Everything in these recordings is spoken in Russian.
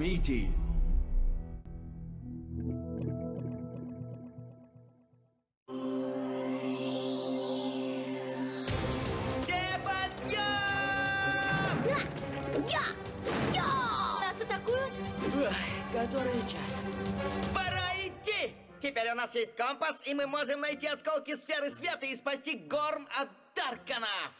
Гармитий. Все подъем! Я! Нас атакуют? Который час? Пора идти! Теперь у нас есть компас, и мы можем найти осколки сферы света и спасти Горм от Дарканов.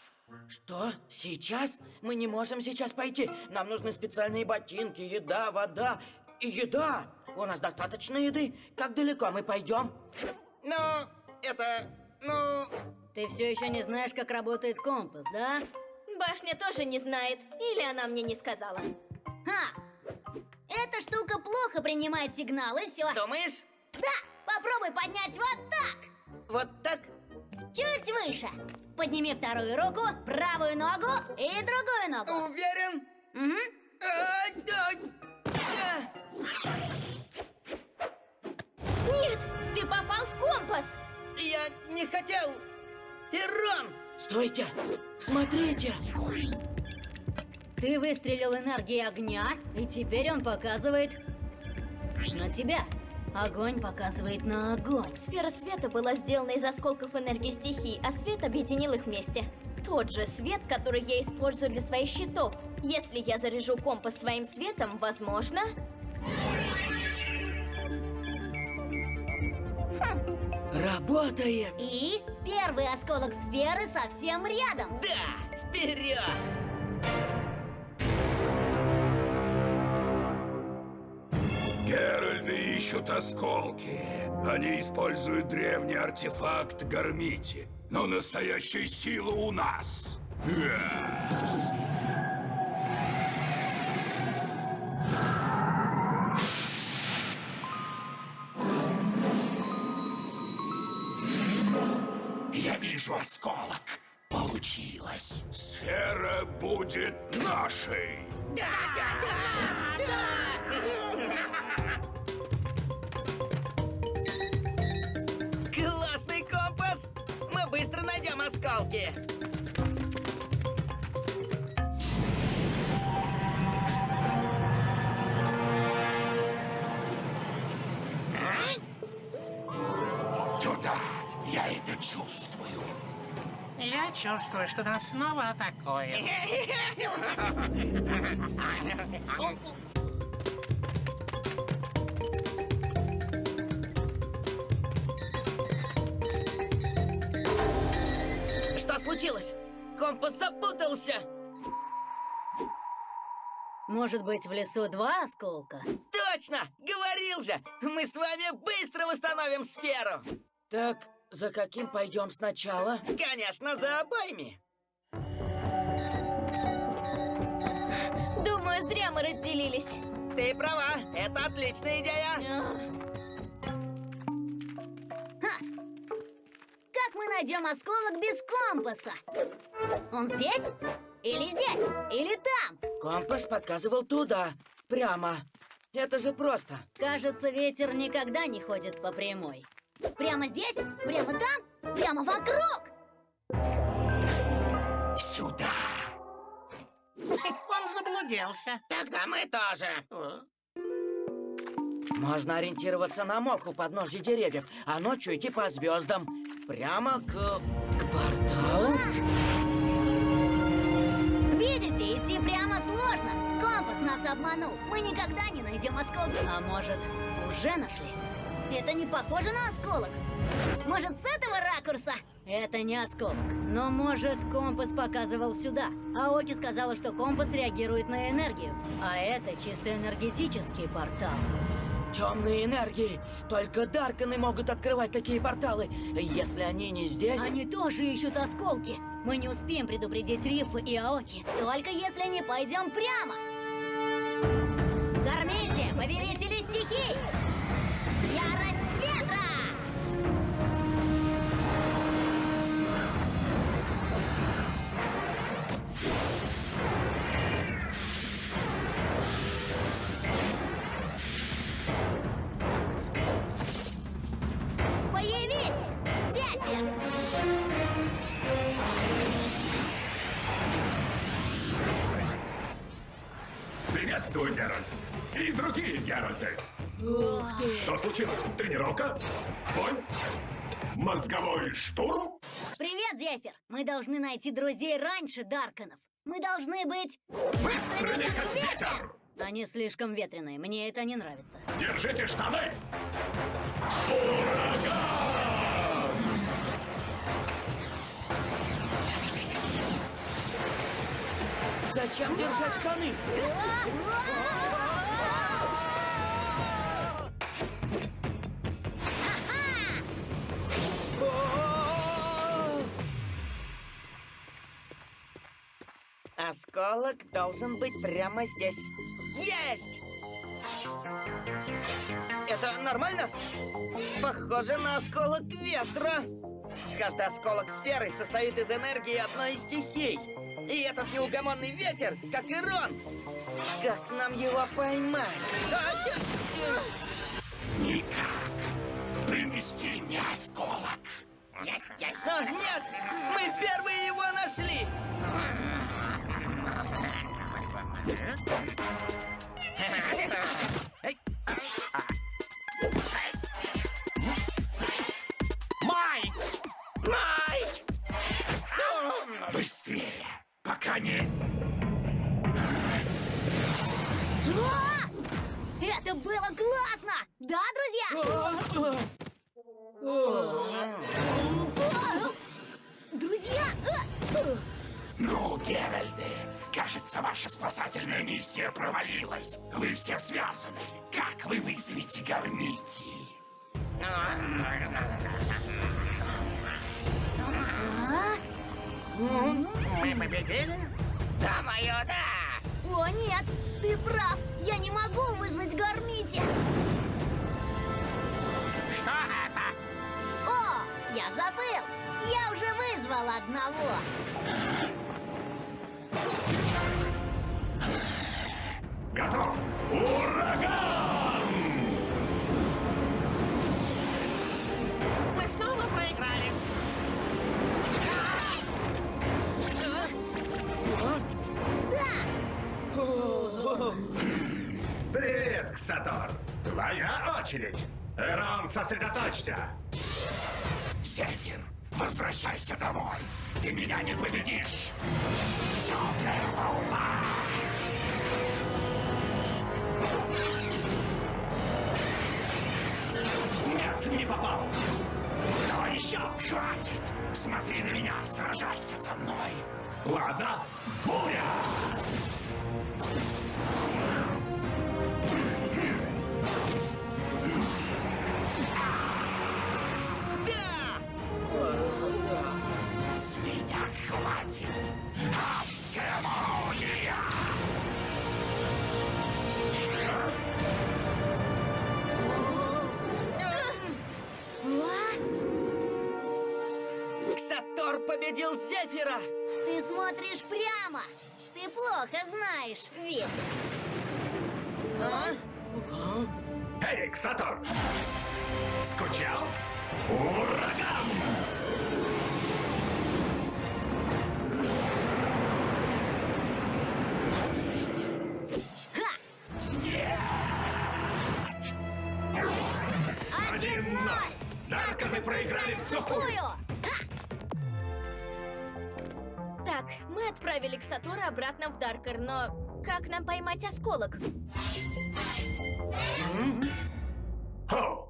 Что? Сейчас? Мы не можем сейчас пойти. Нам нужны специальные ботинки, еда, вода и еда. У нас достаточно еды. Как далеко мы пойдем? Ты все еще не знаешь, как работает компас, да? Башня тоже не знает. Или она мне не сказала. Эта штука плохо принимает сигналы, все. Думаешь? Да, попробуй поднять вот так. Вот так? Чуть выше. Подними вторую руку, правую ногу и другую ногу. Уверен? Угу. Нет, ты попал в компас. Я не хотел. Ирон! Стойте! Смотрите! Ты выстрелил энергией огня, и теперь он показывает на тебя. Огонь показывает на огонь. Сфера света была сделана из осколков энергии стихий, а свет объединил их вместе. Тот же свет, который я использую для своих щитов. Если я заряжу компас своим светом, возможно... Работает! И первый осколок сферы совсем рядом. Да! Вперед! Геральды ищут осколки. Они используют древний артефакт Гармити. Но настоящая сила у нас. Я вижу осколок. Получилось. Сфера будет нашей. Классный компас! Мы быстро найдем осколки! Туда. Я это чувствую. Я чувствую, что нас снова атакуют. Что случилось? Компас запутался! Может быть, в лесу два осколка? Точно! Говорил же! Мы с вами быстро восстановим сферу! Так, за каким пойдем сначала? Конечно, за обоими! Думаю, зря мы разделились. Ты права, это отличная идея! Как мы найдем осколок без компаса? Он здесь? Или здесь? Или там? Компас показывал туда, прямо. Это же просто. Кажется, ветер никогда не ходит по прямой. Прямо здесь? Прямо там? Прямо вокруг? Сюда. Он заблудился. Тогда мы тоже! Можно ориентироваться на мох у подножья деревьев, а ночью идти по звездам. Прямо к порталу. Видите, идти прямо сложно. Компас нас обманул. Мы никогда не найдем осколки. А может, уже нашли? Это не похоже на осколок. Может, с этого ракурса? Это не осколок. Но, может, компас показывал сюда. Аоки сказала, что компас реагирует на энергию. А это чисто энергетический портал. Темные энергии. Только Дарканы могут открывать такие порталы. Если они не здесь... Они тоже ищут осколки. Мы не успеем предупредить Рифа и Аоки. Только если не пойдем прямо. Гармития, повелители стихий! Ярость ветра! Появись, Зефир! Приветствую, Геральт. и другие Геральты. Ух ты! Что случилось? Тренировка? Бой? Мозговой штурм? Привет, Зефир! Мы должны найти друзей раньше Дарконов. Мы должны быть быстрыми, как ветер! Они слишком ветреные, мне это не нравится. Держите штаны! Зачем держать штаны? Осколок должен быть прямо здесь. Есть! Это нормально? Похоже на осколок ветра. Каждый осколок сферы состоит из энергии одной из стихий. И этот неугомонный ветер, как и Рон. Как нам его поймать? Никак. Принести мне осколок. Нет! Мы первые его нашли! Май! Быстрее, пока не... О! Это было классно! Да, друзья? Друзья! Ну, Геральды, кажется, ваша спасательная миссия провалилась. Вы все связаны. Как вы вызовете Гармити? Мы победили? Думаю, да! О, нет! Ты прав! Я не могу вызвать Гармити! Что это? О, я забыл! Я уже вызвал одного! Готов? Ураган! Мы снова проиграли. Привет, Ксатор. Твоя очередь. Эрон, сосредоточься. Зефир, возвращайся домой. Ты меня не победишь. Темная волна. Нет, не попал. Давай еще. Хватит. Смотри на меня, сражайся со мной. Ладно, буря. С меня хватит. Адская молния. Ксатор победил Зефира! Ты смотришь прямо! Ты плохо знаешь ветер. Эй, Ксатор! Скучал? Ураган! Ха! Нет! 1-0! Дарконы проиграли в сухую! Ха! Так, мы отправили Ксатора обратно в Даркер, но как нам поймать осколок? О!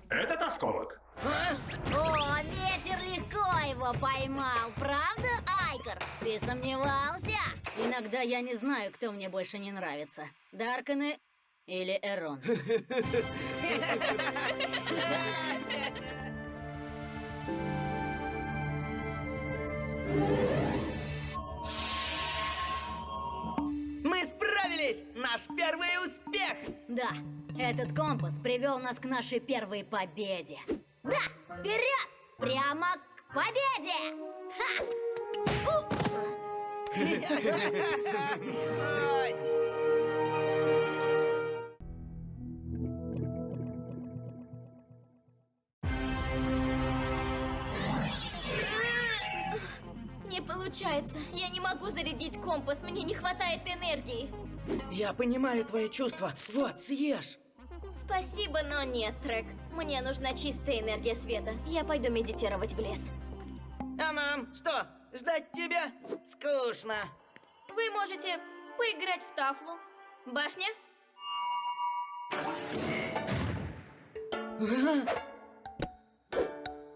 Этот осколок? О, ветер легко его поймал, правда, Айкор? Ты сомневался? Иногда я не знаю, кто мне больше не нравится. Дарконы или Эрон. Мы справились! Наш первый успех! Да, этот компас привел нас к нашей первой победе. Да, вперед! Прямо к победе! Ха! Ой. Не получается. Я не могу зарядить компас, мне не хватает энергии. Я понимаю твои чувства. Вот, съешь. Спасибо, но нет, Трек. Мне нужна чистая энергия света. Я пойду медитировать в лес. А нам что, ждать тебя? Скучно. Вы можете поиграть в тафлу. Башня?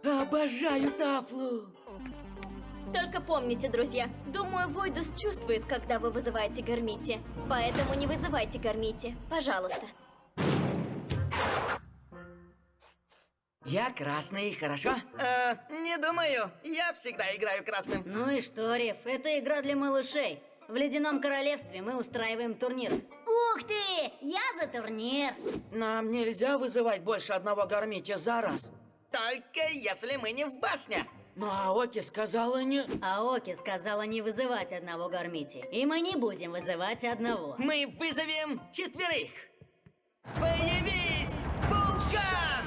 Обожаю тафлу. Только помните, друзья, думаю, Войдус чувствует, когда вы вызываете Гармити. Поэтому не вызывайте Гармити, пожалуйста. Я красный, хорошо? Не думаю. Я всегда играю красным. Ну и что, Риф, это игра для малышей. В Ледяном Королевстве мы устраиваем турнир. Ух ты! Я за турнир! Нам нельзя вызывать больше одного Гармити за раз. Только если мы не в башне. Но Аоки сказала не... Аоки сказала не вызывать одного Гармити. И мы не будем вызывать одного. Мы вызовем 4. Появись, вулкан!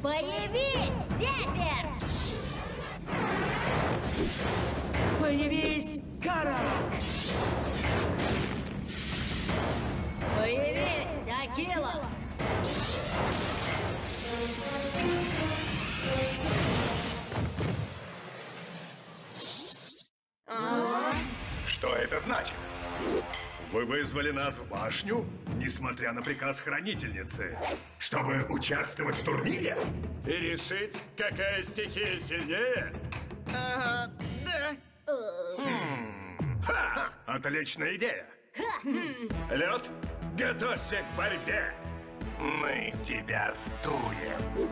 Появись, Зефир! Появись, Карак! Появись, Акилос! Что это значит? Вы вызвали нас в башню, несмотря на приказ хранительницы, чтобы участвовать в турнире? И решить, какая стихия сильнее? Ага, да. Ха! Отличная идея! Лед, готовься к борьбе! Мы тебя сдуем!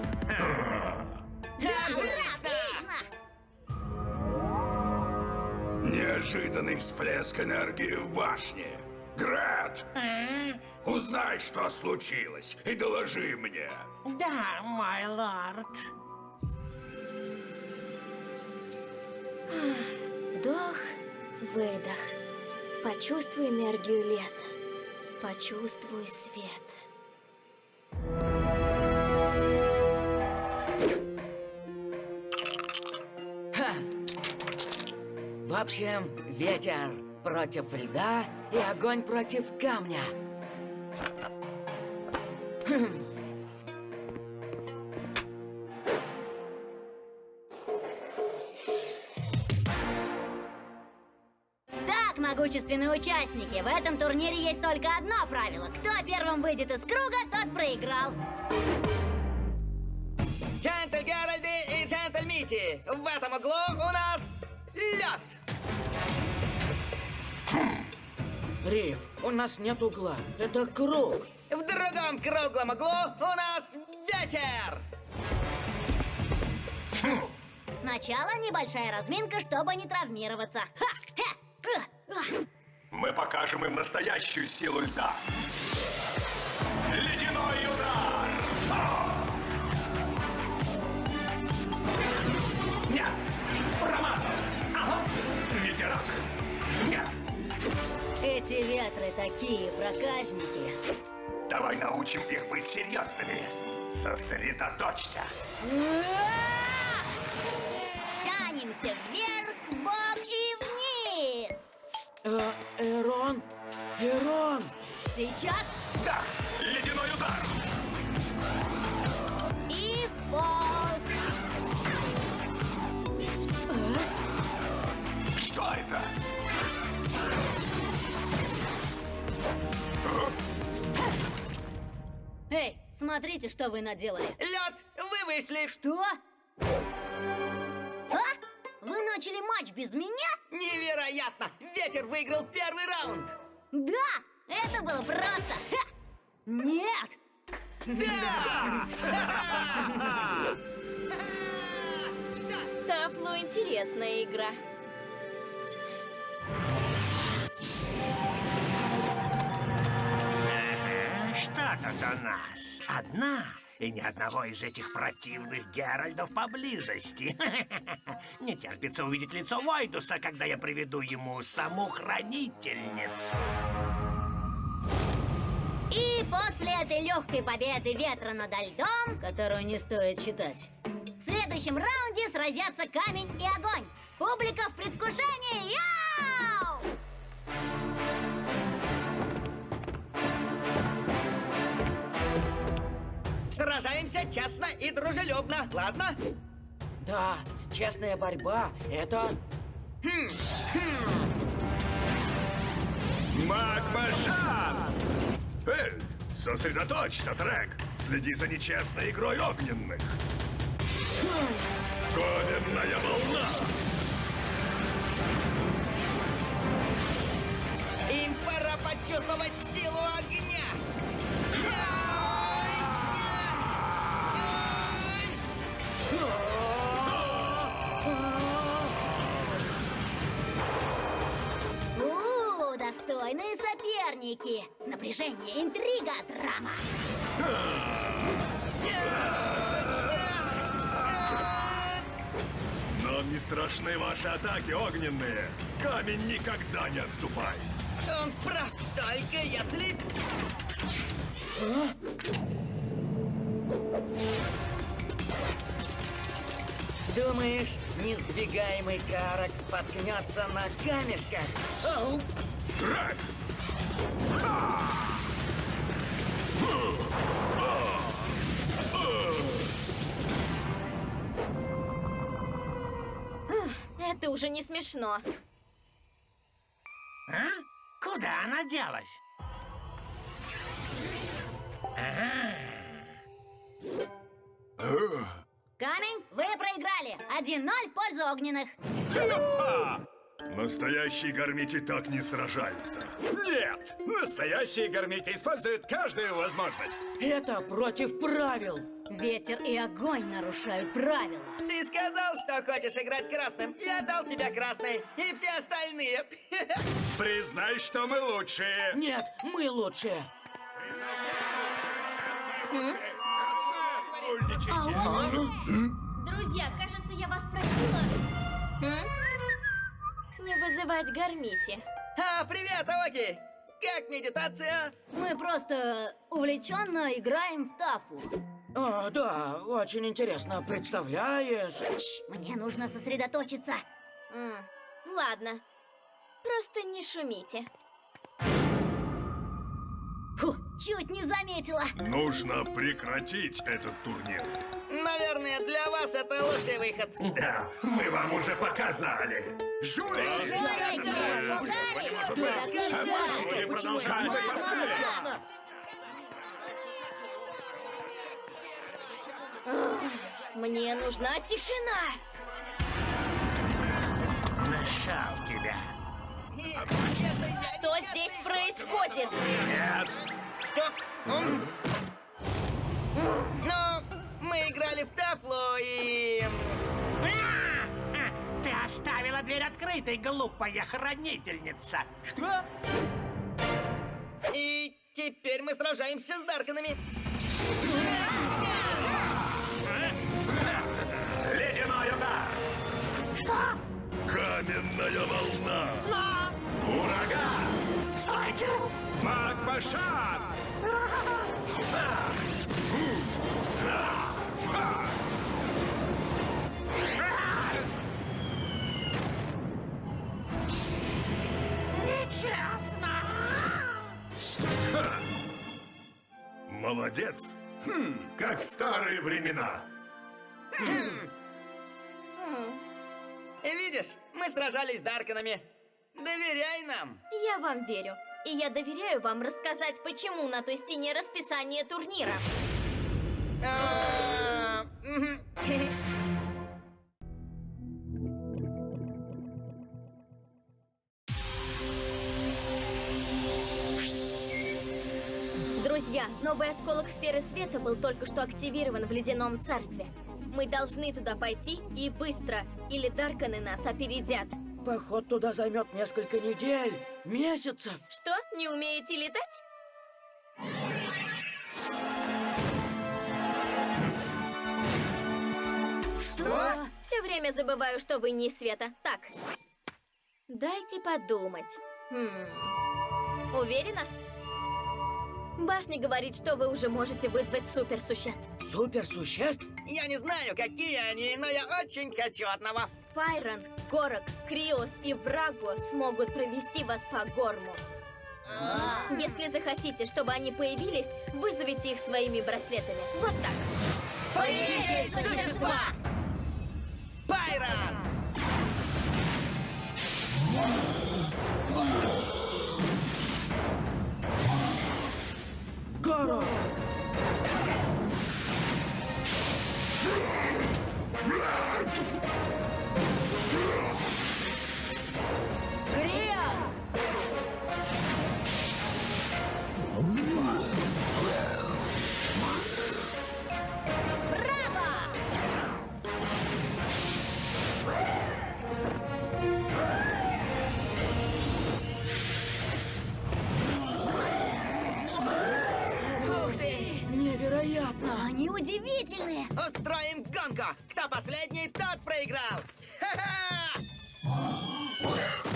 Отлично! Неожиданный всплеск энергии в башне. Град, узнай, что случилось, и доложи мне. Да, мой лорд. Вдох, выдох. Почувствуй энергию леса. Почувствуй свет. В общем, ветер против льда и огонь против камня. Так, могущественные участники, в этом турнире есть только одно правило. Кто первым выйдет из круга, тот проиграл. Джентль Геральды и Джентль Мити. В этом углу у нас лед. Риф, у нас нет угла. Это круг. В другом круглом углу у нас ветер. Сначала небольшая разминка, чтобы не травмироваться. Мы покажем им настоящую силу льда. Ледяной удар! Нет! Промазал! Ага! Ветерок! Нет! Эти ветры такие проказники. Давай научим их быть серьезными. Сосредоточься. Тянемся вверх, вбок и вниз. Эрон! Эрон! Сейчас Да! Ледяной удар! и в пол. Что это? Эй, смотрите, что вы наделали. Лед, вы вышли. Что? А? Вы начали матч без меня? Невероятно! Ветер выиграл первый раунд. Да, это было просто. Ха! Нет. Тафлу интересная игра. Что тут у нас? Одна и ни одного из этих противных Геральдов поблизости. Не терпится увидеть лицо Войдуса, когда я приведу ему саму хранительницу. И после этой легкой победы ветра над льдом, которую не стоит читать, в следующем раунде сразятся камень и огонь. Публика в предвкушении! Яу! Сражаемся честно и дружелюбно, ладно? Да, честная борьба — это... Магмашан! Эй, сосредоточься, Трек! Следи за нечестной игрой огненных! Каменная волна! Им пора почувствовать силу огня! Достойные соперники. Напряжение, интрига, драма. Нам не страшны ваши атаки огненные! Камень никогда не отступает! Он прав, только если... Думаешь, несдвигаемый Карак споткнется на камешках? Оу! Трек! Это уже не смешно. А? Куда она делась? Камень, вы проиграли. 1-0 в пользу огненных. Настоящие гармити так не сражаются. Нет! Настоящие гармити используют каждую возможность. Это против правил. Ветер и огонь нарушают правила. Ты сказал, что хочешь играть красным. Я дал тебе красный. И все остальные. Признай, что мы лучшие. Нет, мы лучшие. Друзья, кажется, я вас просила... Не вызывать гармити. Привет, Оги! Как медитация? Мы просто увлеченно играем в тафу. О, да, очень интересно. Представляешь? Мне нужно сосредоточиться. Ладно. Просто не шумите. Фу, чуть не заметила. Нужно прекратить этот турнир. Наверное, для вас это лучший выход. Да, мы вам уже показали. Жулики! Вы продолжаете посмеять. Честно. Мне нужна тишина. Нашел тебя. Что здесь происходит? Нет, Что? Ну, мы играли в тафлу и... Ты оставила дверь открытой, глупая хранительница. Что? И теперь мы сражаемся с Дарканами. ледяной удар. Что? Каменная волна. Ураган. Стойте! Магмашан! Нечестно! Молодец. Как в старые времена. Видишь, мы сражались с Дарканами. Доверяй нам. Я вам верю. И я доверяю вам рассказать, почему на той стене расписание турнира. Друзья, новый осколок сферы света был только что активирован в Ледяном Царстве. Мы должны туда пойти и быстро, или Дарканы нас опередят. Поход туда займет несколько недель, месяцев. Что, не умеете летать? Что? Все время забываю, что вы не из света. Так, дайте подумать. Уверена? Башня говорит, что вы уже можете вызвать суперсуществ. Суперсуществ? Я не знаю, какие они, но я очень хочу одного. Файранг, Горок, Криос и Врагу смогут провести вас по горму. Если захотите, чтобы они появились, вызовите их своими браслетами. Вот так. Повелитель существа! Байрон! Горо! Гриас! Браво! Ух ты! Невероятно! Они удивительные! Устроим гонку! Кто последний, тот проиграл! Ха-ха!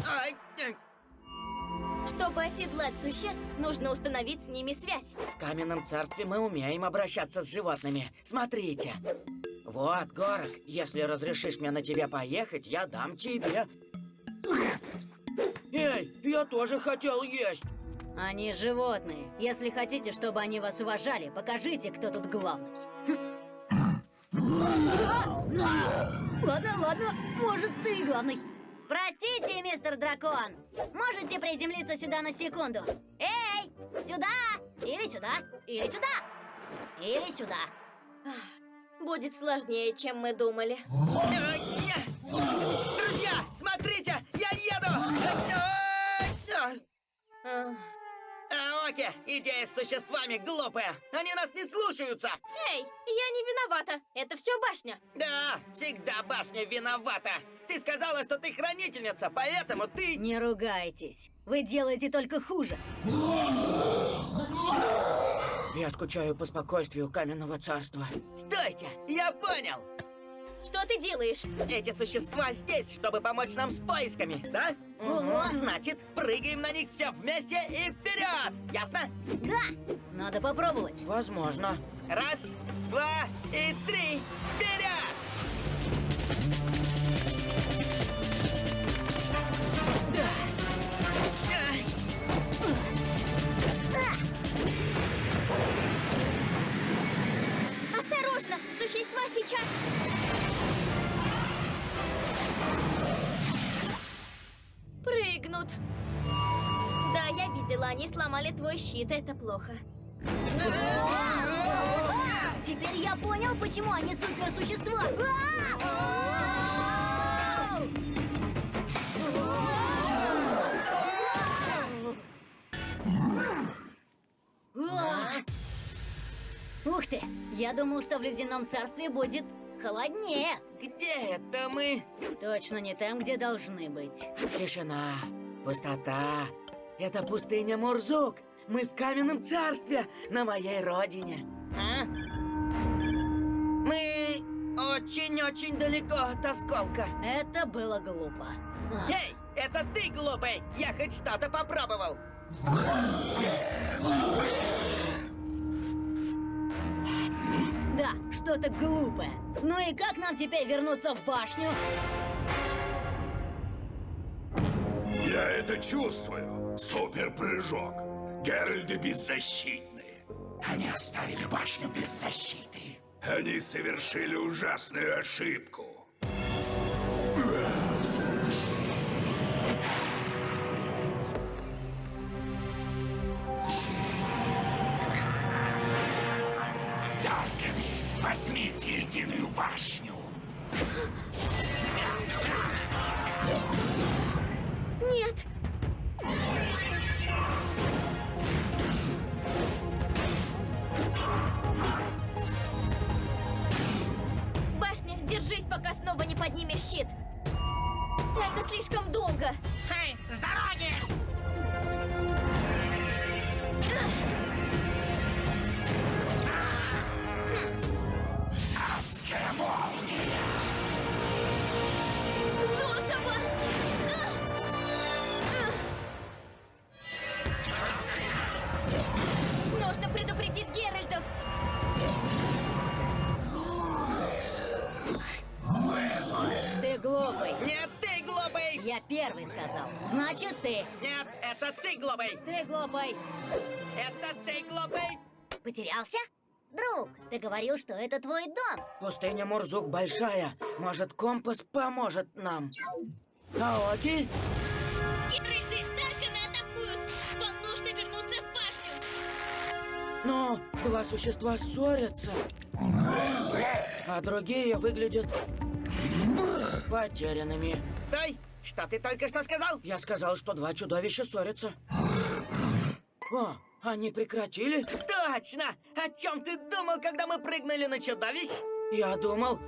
Ай, Чтобы оседлать существ, нужно установить с ними связь. В каменном царстве мы умеем обращаться с животными. Смотрите. Вот, Горок, если разрешишь мне на тебя поехать, я дам тебе. Эй, я тоже хотел есть. Они животные. Если хотите, чтобы они вас уважали, покажите, кто тут главный. Ладно, может, ты главный. Простите, мистер Дракон. Можете приземлиться сюда на секунду? Эй, сюда! Или сюда, или сюда, или сюда. Будет сложнее, чем мы думали. Друзья, смотрите, я еду! Ах. Окей, идея с существами глупая. Они нас не слушаются. Эй, я не виновата. Это все башня. Да, всегда башня виновата. Ты сказала, что ты хранительница, поэтому ты... Не ругайтесь. Вы делаете только хуже. Я скучаю по спокойствию каменного царства. Стойте, я понял. Что ты делаешь? Эти существа здесь, чтобы помочь нам с поисками, да? Ого. Значит, прыгаем на них все вместе и вперед! Ясно? Да, надо попробовать. Возможно. Раз, два и три, вперед! Осторожно! Существа сейчас... прыгнут. Да, я видела, они сломали твой щит, это плохо. Теперь я понял, почему они суперсущества. Ух ты! Я думал, что в ледяном царстве будет холоднее. Где это мы? Точно не там, где должны быть. Тишина, пустота. Это пустыня Мурзук. Мы в каменном царстве, на моей родине. А? Мы очень-очень далеко от осколка. Это было глупо. Эй, это ты, глупый! Я хоть что-то попробовал. Да, что-то глупое. Ну и как нам теперь вернуться в башню? Я это чувствую. Суперпрыжок. Геральды беззащитны. Они оставили башню без защиты. Они совершили ужасную ошибку. Дарканы, возьмите единую башню. Нет! Башня, держись, пока снова не поднимешь щит. Это слишком долго. Эй, с дороги! Адская молния. Золотого! Нужно предупредить Геральтов! Ты глупый. Нет, ты, первый сказал. Значит, ты. Нет, это ты, глупый! Ты глупый. Это ты, глупый! Потерялся? Друг, ты говорил, что это твой дом. Пустыня Мурзук большая. Может, компас поможет нам? Аоки? Геральды Даркана атакуют! Вам нужно вернуться в башню! Но два существа ссорятся. А другие выглядят потерянными. Стой! Что ты только что сказал? Я сказал, что два чудовища ссорятся. О, они прекратили? Точно! О чем ты думал, когда мы прыгнули на чудовищ? Я думал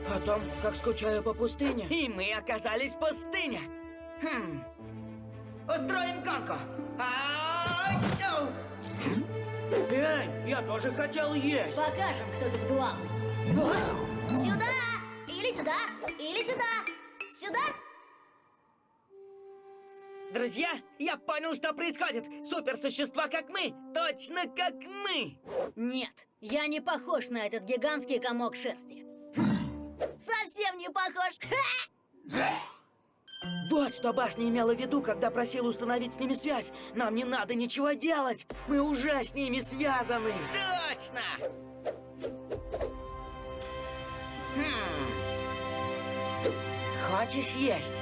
о том, как скучаю по пустыне. И мы оказались в пустыне. Устроим гонку. Ау! Эй, я тоже хотел есть. Покажем, кто тут главный. Горм. Сюда! Или сюда! Или сюда! Сюда! Друзья, я понял, что происходит. Суперсущества, как мы. Точно как мы. Нет, я не похож на этот гигантский комок шерсти. Совсем не похож. Ха! Вот что башня имела в виду, когда просила установить с ними связь. Нам не надо ничего делать. Мы уже с ними связаны. Точно! Хочешь есть?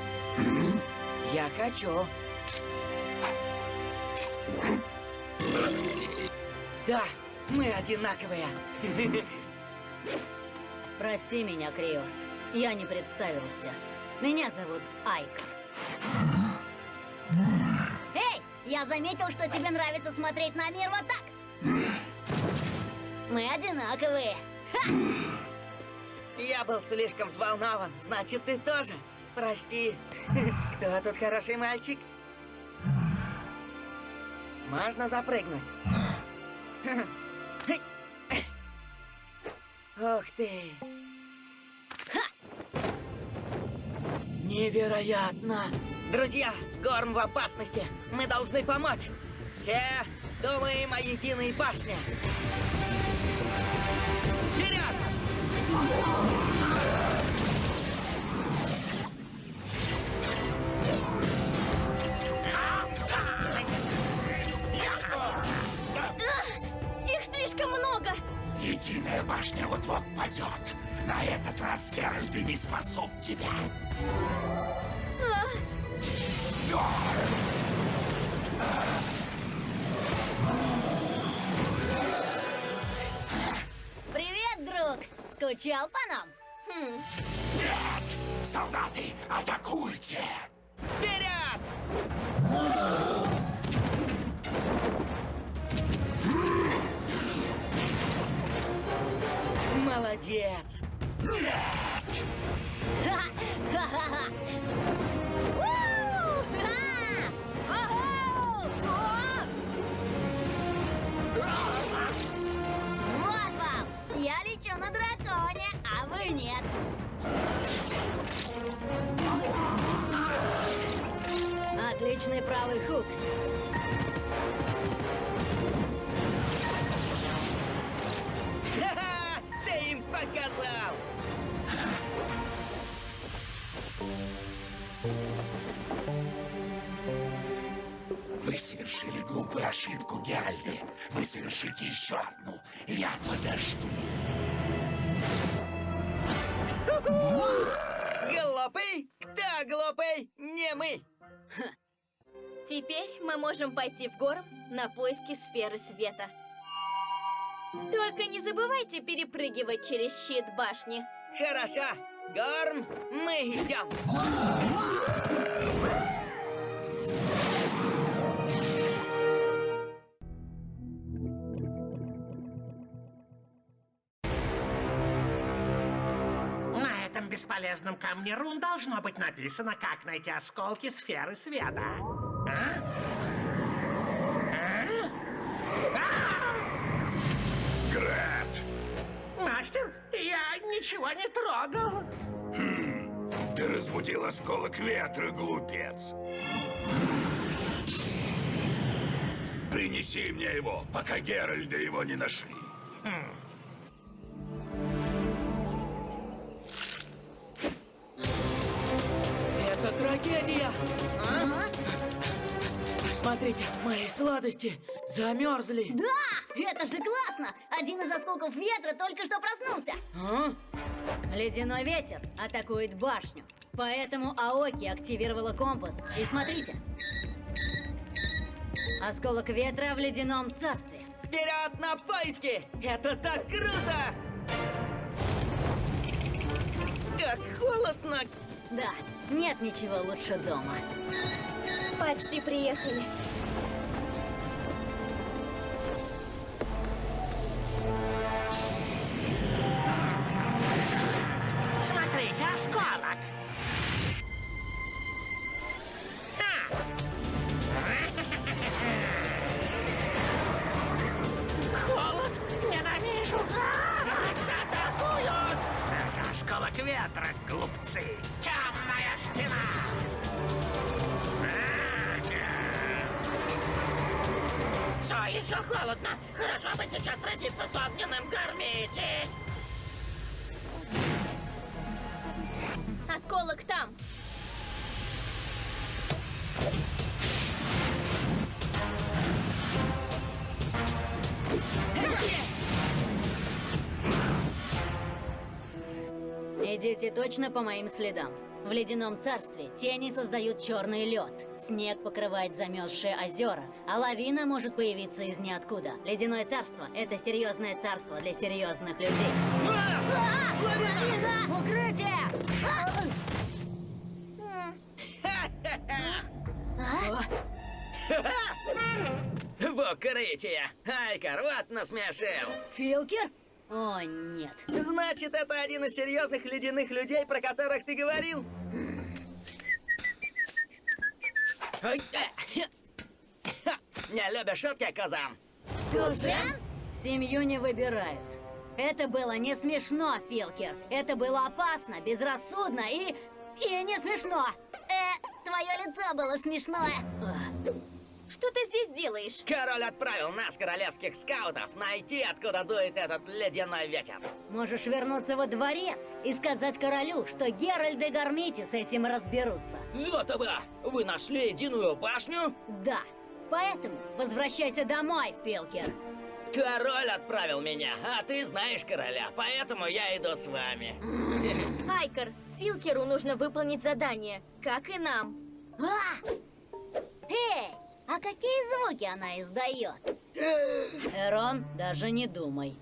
Я хочу. Да, мы одинаковые. Прости меня, Криос. Я не представился. Меня зовут Айка. Эй, я заметил, что тебе нравится смотреть на мир вот так. Мы одинаковые. Ха! Я был слишком взволнован. Значит, ты тоже. Прости. Кто тут хороший мальчик? Можно запрыгнуть? Ух ты. Невероятно. Друзья, Горм в опасности. Мы должны помочь. Все думаем о единой башне. Вперед! Их слишком много! Единая башня вот-вот падет. На этот раз Геральды не спасут тебя. Привет, друг. Скучал по нам? Нет! Солдаты, атакуйте! Вперед! Молодец. Нет! Ха-ха-ха! Уу! Ха! Ого! О! Вот вам! Я лечу на драконе, а вы нет. Отличный правый хук. Ха-ха! Ты им показал! Вы совершили глупую ошибку, Геральды. Вы совершите еще одну, и я подожду. Глупый? Кто глупый? Не мы! Теперь мы можем пойти в Горм на поиски сферы света. Только не забывайте перепрыгивать через щит башни. Хорошо! Горм, мы идем! На этом бесполезном камне рун должно быть написано, как найти осколки сферы света. А? А? А! Грэт! Мастер, я ничего не трогал. Ты разбудил осколок ветра, глупец. Принеси мне его, пока Геральды его не нашли. Это трагедия. Смотрите, мои сладости замерзли. Да, это же классно! Один из осколков ветра только что проснулся. А? Ледяной ветер атакует башню. Поэтому Аоки активировала компас. И смотрите. Осколок ветра в ледяном царстве. Вперед на поиски! Это так круто! Как холодно! Да, нет ничего лучше дома. Почти приехали. Смотрите, осколок. Холод, ненавижу. Нас атакуют. Это осколок ветра, глупцы. Темная стена. Все еще холодно. Хорошо бы сейчас сразиться с огненным Гармити. Осколок там. Идите точно по моим следам. В ледяном царстве тени создают черный лед. Снег покрывает замерзшие озера, а лавина может появиться из ниоткуда. Ледяное царство — это серьезное царство для серьезных людей. Лавина! Укрытие! В укрытие! Айкар, вот насмешил! Филкер? О, нет. Значит, это один из серьезных ледяных людей, про которых ты говорил? Ой, не любишь шутки, Кузан? Кузен? Семью не выбирают. Это было не смешно, Филкер. Это было опасно, безрассудно и не смешно. Твое лицо было смешное. Что ты здесь делаешь? Король отправил нас, королевских скаутов, найти, откуда дует этот ледяной ветер. Можешь вернуться во дворец и сказать королю, что Геральт и Гармити с этим разберутся. Зотова, вы нашли единую башню? Да. Поэтому возвращайся домой, Филкер. Король отправил меня, а ты знаешь короля, поэтому я иду с вами. Айкар, Филкеру нужно выполнить задание, как и нам. Эй, а какие звуки она издает? Эрон, даже не думай.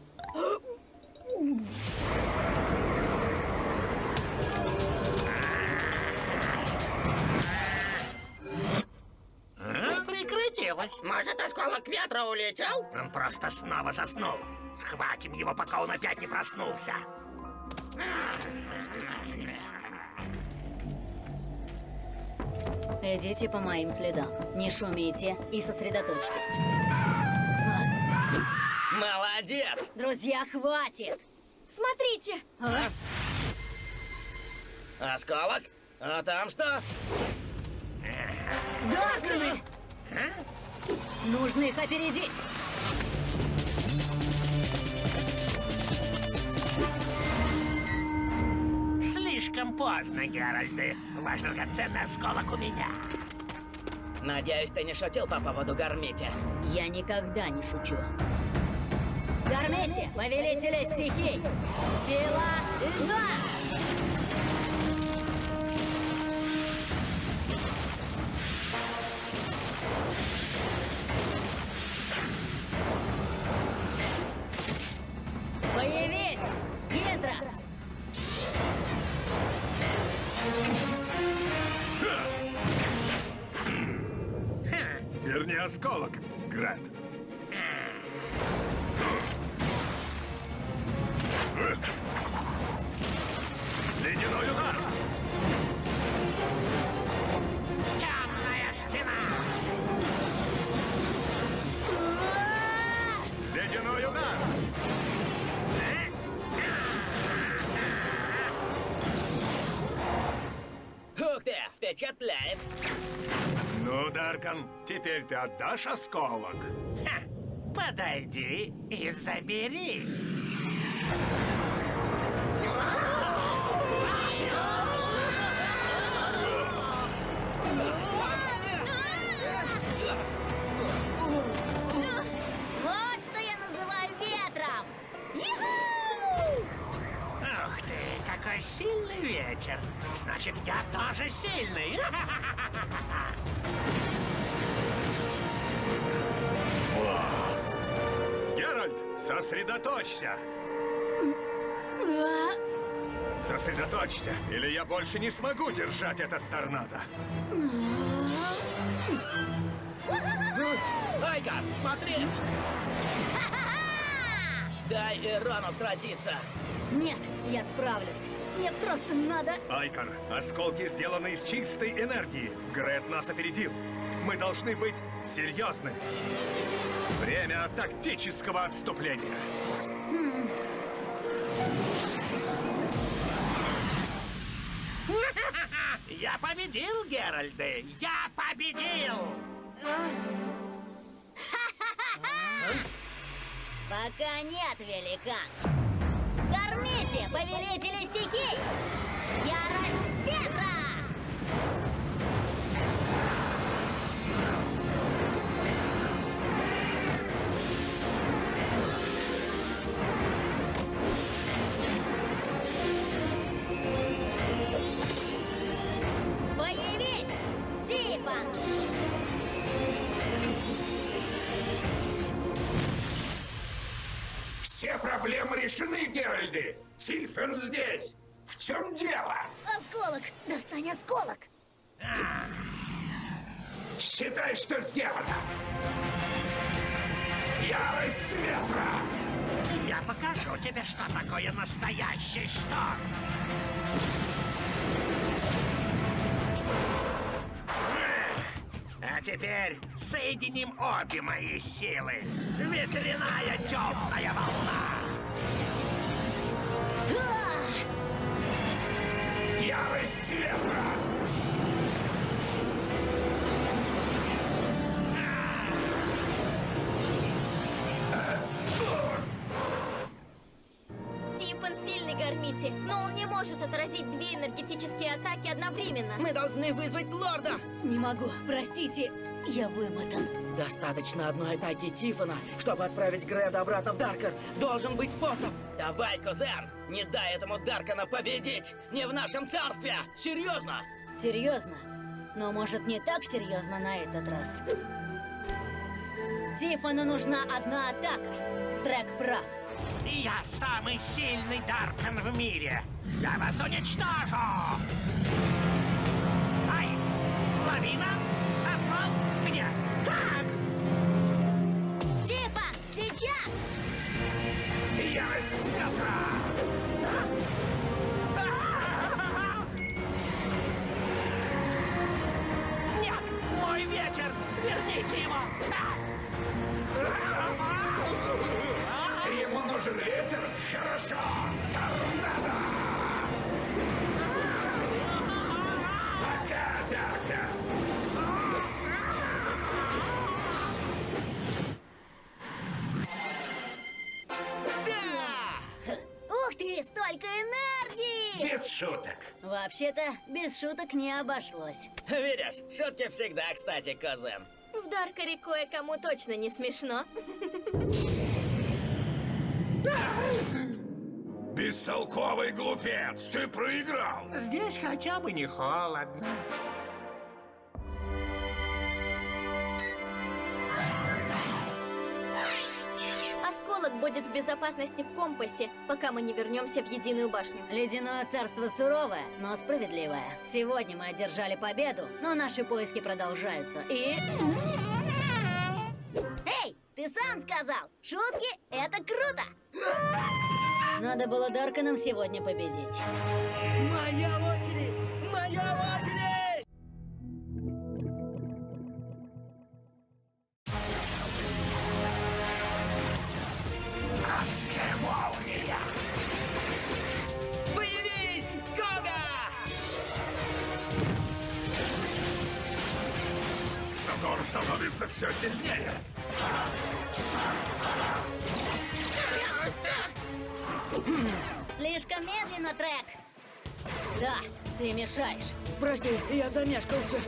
Прекратилось. Может, осколок ветра улетел? Он просто снова заснул. Схватим его, пока он опять не проснулся. Идите по моим следам. Не шумите и сосредоточьтесь. Молодец! Друзья, хватит! Смотрите! Осколок? А там что? Дарканы! Нужно их опередить! Слишком поздно, Геральты. Ваш драгоценный осколок у меня. Надеюсь, ты не шутил по поводу Гармити. Я никогда не шучу. Гармити, повелители стихий! Сила льда! Появись, Гидрос! Верни осколок, Град. Ледяной удар! Темная стена! Ледяной удар! Ух ты, впечатляет! Ну, Даркан, теперь ты отдашь осколок? Ха! Подойди и забери. ветер. Значит, я тоже сильный. Геральт, сосредоточься! Сосредоточься, или я больше не смогу держать этот торнадо. Айка, смотри! Дай Эрону сразиться. Нет, я справлюсь. Мне просто надо... Айкар, осколки сделаны из чистой энергии. Грет нас опередил. Мы должны быть серьезны. Время тактического отступления. Я победил, Геральды! Я победил! Пока нет, великан. Кормите, повелители стихий! Ярость ветра! Появись, Тифон! Все проблемы решены, Геральды! Тиффен здесь! В чем дело? Осколок! Достань осколок! Считай, что сделано! Ярость ветра! Я покажу тебе, что такое настоящий шторм. А теперь соединим обе мои силы. Ветряная темная волна. Ярость ветра! Тифон сильный, Гормити, но он не может отразить две энергетические атаки одновременно. Мы должны вызвать лорда! Не могу, простите, я вымотан. Достаточно одной атаки Тифона, чтобы отправить Греда обратно в Даркер. Должен быть способ. Давай, кузен, не дай этому Даркана победить! Не в нашем царстве! Серьезно! Серьезно? Но может не так серьезно на этот раз? Тифону нужна одна атака. Трек прав. Я самый сильный Даркан в мире. Я вас уничтожу. Ай, лавина? Обвал? Где? Как? Тифон, сейчас! Ярость ветра! Нет, мой ветер! Верните его! Ему нужен ветер? Хорошо! Торнадо! Пока, Даркер! Ух ты, столько энергии! Без шуток. Вообще-то, без шуток не обошлось. Видишь, шутки всегда, кстати, кузен. В Даркаре кое-кому точно не смешно. Бестолковый глупец, ты проиграл. Здесь хотя бы не холодно. Осколок будет в безопасности в компасе, пока мы не вернемся в Единую башню. Ледяное царство суровое, но справедливое. Сегодня мы одержали победу, но наши поиски продолжаются. И... Эй, ты сам сказал, шутки — это круто! Надо было Дарканом сегодня победить. Моя очередь! Моя очередь! Адская молния! Появись, Кога! Сатор становится все сильнее. Слишком медленно, Трек. Да, ты мешаешь. Прости, я замешкался.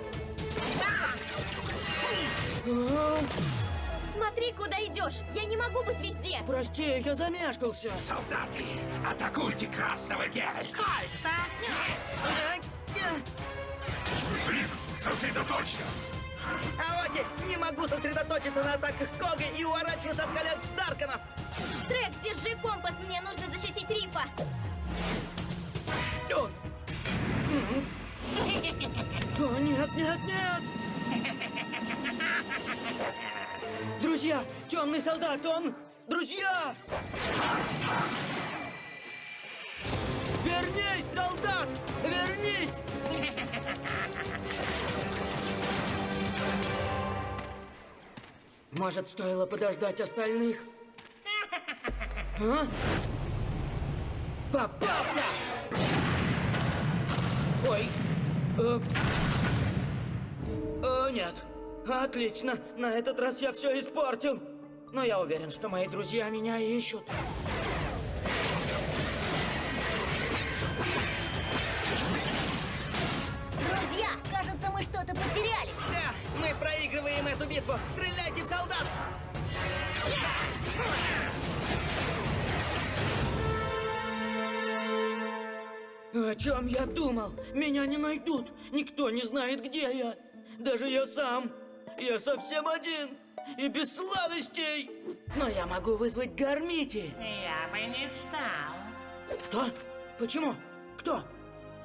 С Смотри, куда идешь. Я не могу быть везде. Прости, я замешкался. Солдаты, атакуйте красного Геральта! Кольца! Флик, сосредоточься! Аоки, не могу сосредоточиться на атаках Кога и уворачиваться от колец Дарканов. Трек, держи компас, мне нужно защитить Рифа. О, О, нет, нет, нет! Друзья, темный солдат, он... Друзья! Вернись, солдат! Вернись! Может, стоило подождать остальных? А? Попался! Ой. Нет. Отлично. На этот раз я все испортил. Но я уверен, что мои друзья меня ищут. Друзья, кажется, мы что-то потеряли. да, мы проигрываем эту битву. Стреляйте в солдат! О чем я думал? Меня не найдут. Никто не знает, где я. Даже я сам. Я совсем один. И без сладостей. Но я могу вызвать Гармити. Я бы не стал. Что? Почему? Кто?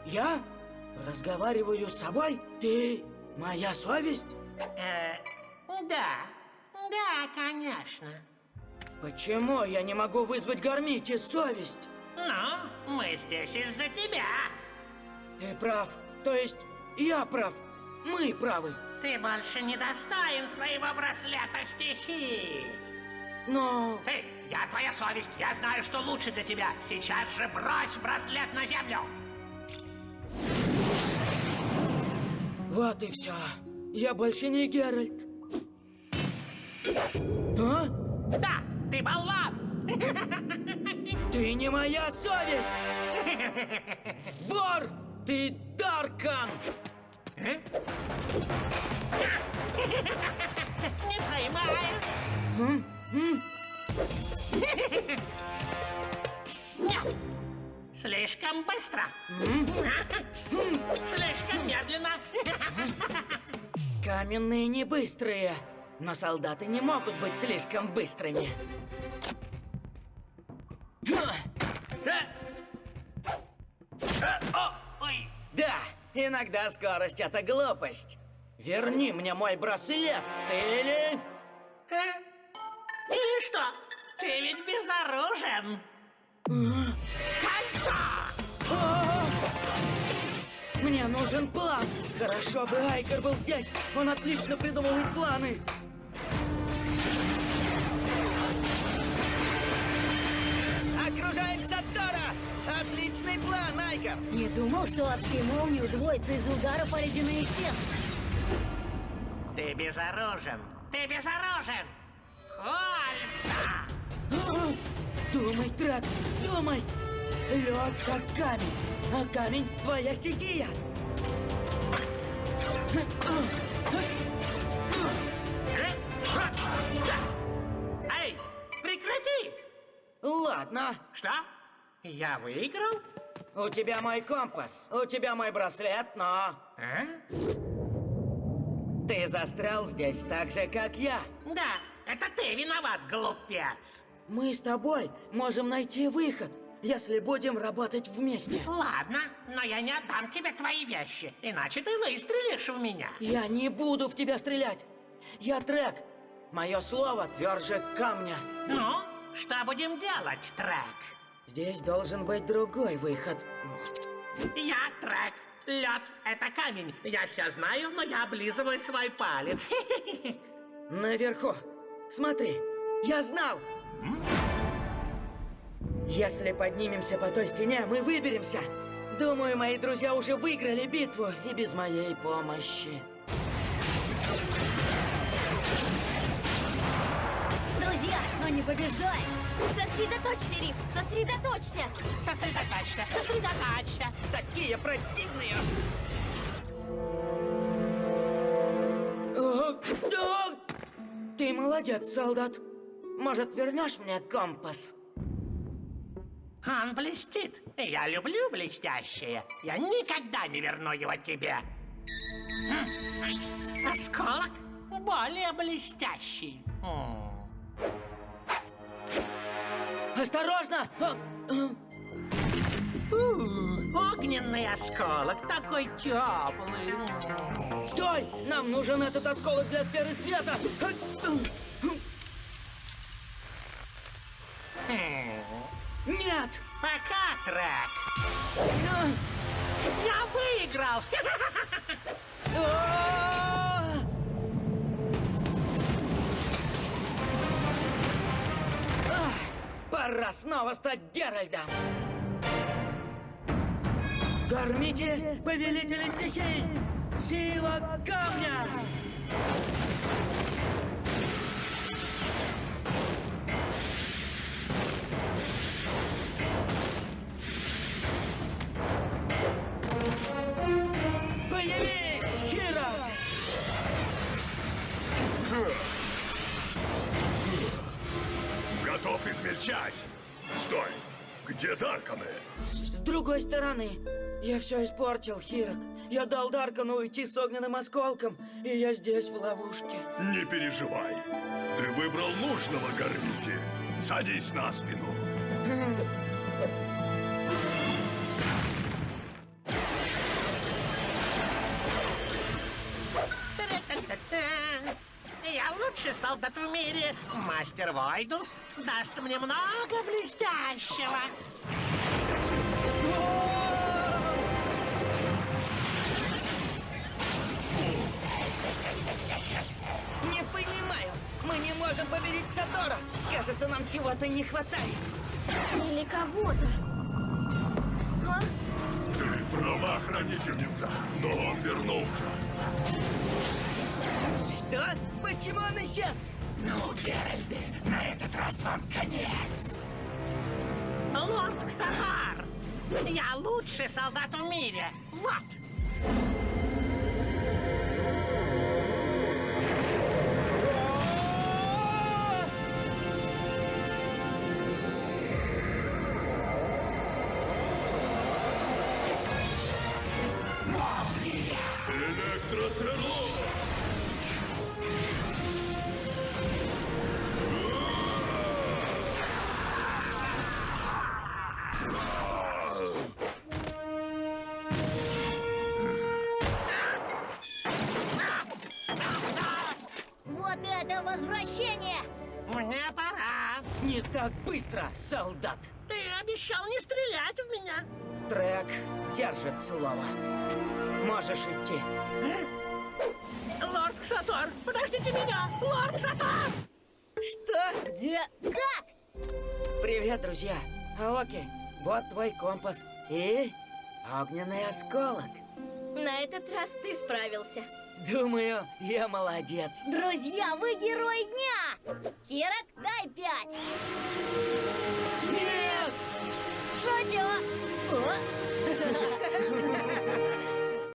Я? Разговариваю с собой? Ты моя совесть? Да. Да, конечно. Почему я не могу вызвать Гармити совесть? Ну, мы здесь из-за тебя. Ты прав. То есть я прав. Мы правы. Ты больше не достоин своего браслета стихии. Но... Эй, я твоя совесть. Я знаю, что лучше для тебя. Сейчас же брось браслет на землю. Вот и все. Я больше не Геральт. А? Да, ты болван. Ты не моя совесть! Вор! Ты Даркан! Не поймаешь. Нет. Слишком быстро. Слишком медленно. Каменные не быстрые, но солдаты не могут быть слишком быстрыми. Ой. Да, иногда скорость — это глупость. Верни мне мой браслет, или... И что? Ты ведь безоружен. Кольцо! Мне нужен план. Хорошо бы Айкер был здесь. Он отлично придумывает планы. Окружаем Саттора! Отличный план, Айкер! Не думал, что адские молнии удвоятся из-за ударов о ледяные стены. Ты безоружен. Ты безоружен. Кольца! Думай, Трек, думай. Лед как камень, а камень — твоя стихия. Эй, прекрати! Ладно, Что? Я выиграл? У тебя мой компас, у тебя мой браслет, но... А? Ты застрял здесь так же, как я. Да, это ты виноват, глупец. мы с тобой можем найти выход, если будем работать вместе. Ладно, но я не отдам тебе твои вещи, иначе ты выстрелишь в меня. Я не буду в тебя стрелять. Я Трек. Мое слово тверже камня. Ну, что будем делать, Трек? Здесь должен быть другой выход. Я Трек. Лед — это камень. Я все знаю, но я облизываю свой палец. Наверху. Смотри, я знал. Если поднимемся по той стене, мы выберемся. Думаю, мои друзья уже выиграли битву и без моей помощи. Друзья, но не побеждаем. Сосредоточься, Риф, сосредоточься. Сосредоточься, сосредоточься. Такие противные! О, да! Ты Ты молодец, солдат. Может, вернешь мне компас? Он блестит. Я люблю блестящее. Я никогда не верну его тебе. Осколок более блестящий. Осторожно! Огненный осколок, такой теплый. Стой! Нам нужен этот осколок для сферы света! Нет! Пока, Трек. Я выиграл. Пора снова стать Геральдом! Кормите повелители стихий! Сила камня! Появись, Хира! Готов измельчать. Стой. Где Дарканы? С другой стороны, я все испортил, Хирок. Я дал Даркану уйти с огненным осколком, и я здесь в ловушке. Не переживай. Ты выбрал нужного, Гармити. Садись на спину. Та-та-та-та. Я лучший солдат в мире. Мастер Войдус даст мне много блестящего. Не понимаю. Мы не можем победить Ксатора. Кажется, нам чего-то не хватает. Или кого-то. А? Ты права, хранительница. Но он вернулся. Что? Почему он исчез? Ну, Геральды, на этот раз вам конец. Лорд Ксатор, я лучший солдат в мире. Вот. Электросверло! Вот это возвращение! Мне пора. Не так быстро, солдат! Ты обещал не стрелять в меня. Трек держит слово. Можешь идти. Лорд Ксатор, подождите меня! Лорд Ксатор! Что? Где? Как? Привет, друзья. Аоки, вот твой компас и огненный осколок. На этот раз ты справился. Думаю, я молодец. Друзья, вы герой дня! Хирок, дай 5!